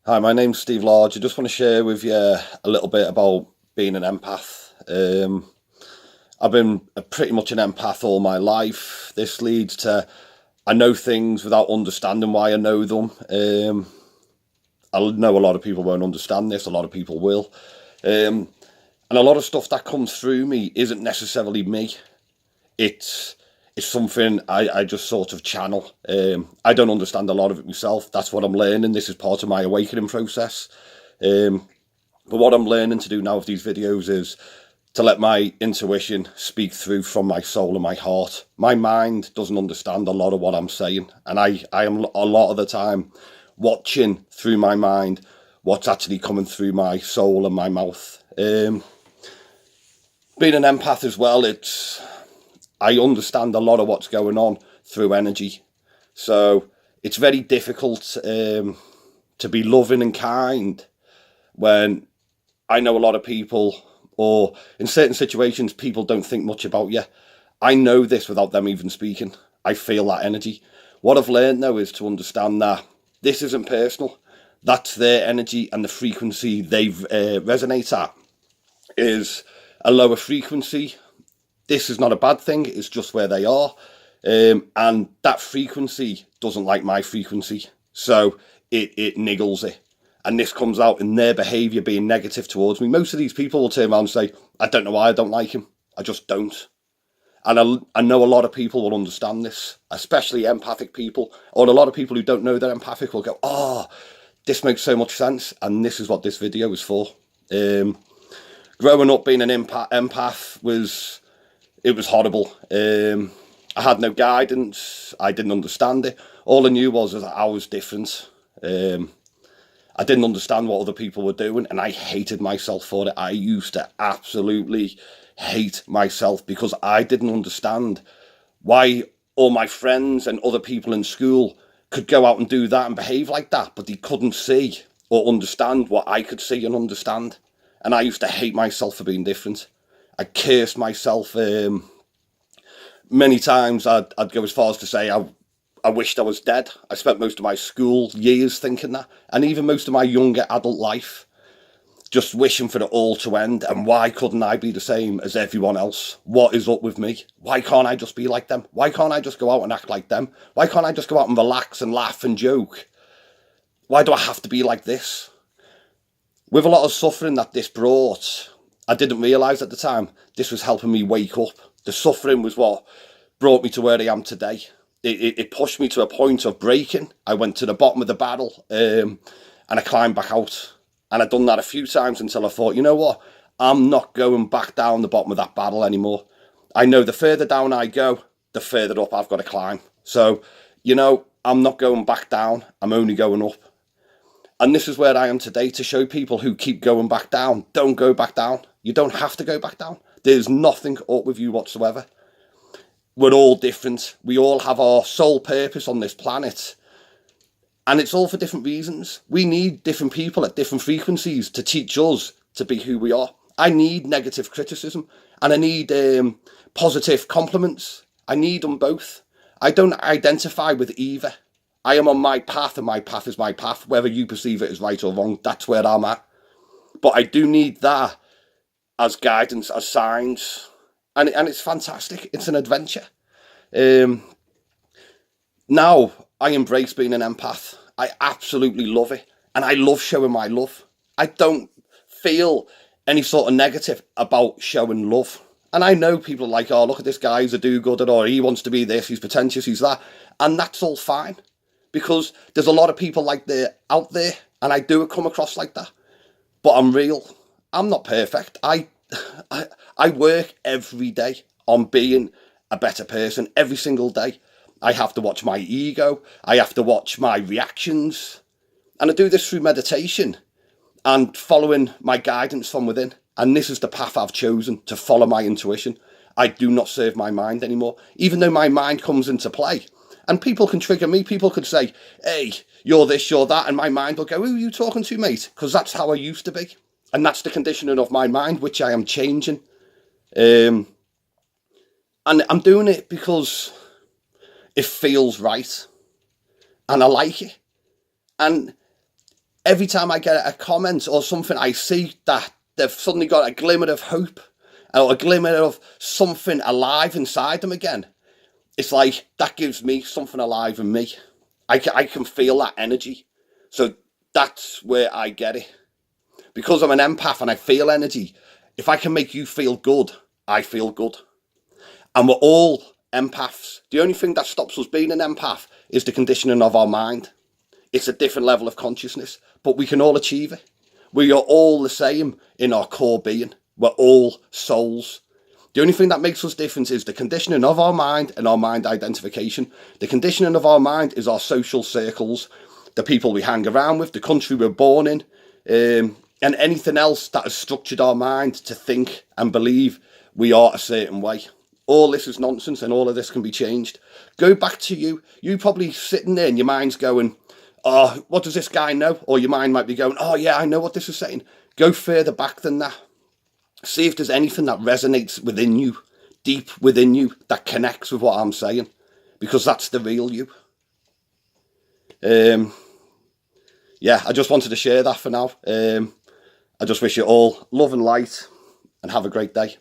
Hi, my name's Steve Lodge. I just want to share with you a little bit about being an empath. I've been pretty much an empath all my life. This leads to I know things without understanding why I know them. I know a lot of people won't understand this, a lot of people will. And a lot of stuff that comes through me isn't necessarily me. It's something I just sort of channel. I don't understand a lot of it myself. That's what I'm learning. This is part of my awakening process. But what I'm learning to do now with these videos is to let my intuition speak through from my soul and my heart. My mind doesn't understand a lot of what I'm saying. And I am a lot of the time watching through my mind what's actually coming through my soul and my mouth. Being an empath as well, I understand a lot of what's going on through energy. So it's very difficult to be loving and kind when I know a lot of people, or in certain situations, people don't think much about you. I know this without them even speaking. I feel that energy. What I've learned though is to understand that this isn't personal. That's their energy, and the frequency they resonate at is a lower frequency. This is not a bad thing, it's just where they are. And that frequency doesn't like my frequency. So it niggles it. And this comes out in their behaviour being negative towards me. Most of these people will turn around and say, I don't know why I don't like him. I just don't. And I know a lot of people will understand this, especially empathic people, or a lot of people who don't know they're empathic will go, oh, this makes so much sense. And this is what this video is for. Growing up being an empath was horrible. I had no guidance. I didn't understand it. All I knew was that I was different. I didn't understand what other people were doing, and I hated myself for it. I used to absolutely hate myself because I didn't understand why all my friends and other people in school could go out and do that and behave like that, but they couldn't see or understand what I could see and understand. And I used to hate myself for being different. I cursed myself. Many times I'd go as far as to say I wished I was dead. I spent most of my school years thinking that, and even most of my younger adult life, just wishing for it all to end. And why couldn't I be the same as everyone else? What is up with me? Why can't I just be like them? Why can't I just go out and act like them? Why can't I just go out and relax and laugh and joke? Why do I have to be like this? With a lot of suffering that this brought, I didn't realise at the time, this was helping me wake up. The suffering was what brought me to where I am today. It pushed me to a point of breaking. I went to the bottom of the barrel and I climbed back out. And I'd done that a few times until I thought, you know what? I'm not going back down the bottom of that barrel anymore. I know the further down I go, the further up I've got to climb. So, I'm not going back down. I'm only going up. And this is where I am today, to show people who keep going back down. Don't go back down. You don't have to go back down. There's nothing up with you whatsoever. We're all different. We all have our sole purpose on this planet. And it's all for different reasons. We need different people at different frequencies to teach us to be who we are. I need negative criticism and I need positive compliments. I need them both. I don't identify with either. I am on my path and my path is my path. Whether you perceive it as right or wrong, that's where I'm at. But I do need that as guidance, as signs. And it's fantastic. It's an adventure. Now I embrace being an empath. I absolutely love it. And I love showing my love. I don't feel any sort of negative about showing love. And I know people are like, oh, look at this guy, he's a do-gooder, or he wants to be this, he's pretentious, he's that. And that's all fine. Because there's a lot of people like that out there. And I do come across like that. But I'm real. I'm not perfect. I work every day on being a better person every single day. I have to watch my ego. I have to watch my reactions. And I do this through meditation and following my guidance from within. And this is the path I've chosen, to follow my intuition. I do not serve my mind anymore, even though my mind comes into play. And people can trigger me. People could say, hey, you're this, you're that. And my mind will go, who are you talking to, mate? Because that's how I used to be. And that's the conditioning of my mind, which I am changing. And I'm doing it because it feels right. And I like it. And every time I get a comment or something, I see that they've suddenly got a glimmer of hope or a glimmer of something alive inside them again. It's like that gives me something alive in me. I can feel that energy. So that's where I get it. Because I'm an empath and I feel energy, if I can make you feel good, I feel good. And we're all empaths. The only thing that stops us being an empath is the conditioning of our mind. It's a different level of consciousness, but we can all achieve it. We are all the same in our core being. We're all souls. The only thing that makes us different is the conditioning of our mind and our mind identification. The conditioning of our mind is our social circles, the people we hang around with, the country we're born in, and anything else that has structured our mind to think and believe we are a certain way. All this is nonsense and all of this can be changed. Go back to you. You probably sitting there and your mind's going, oh, what does this guy know? Or your mind might be going, oh yeah, I know what this is saying. Go further back than that. See if there's anything that resonates within you, deep within you, that connects with what I'm saying. Because that's the real you. Yeah, I just wanted to share that for now. I just wish you all love and light and have a great day.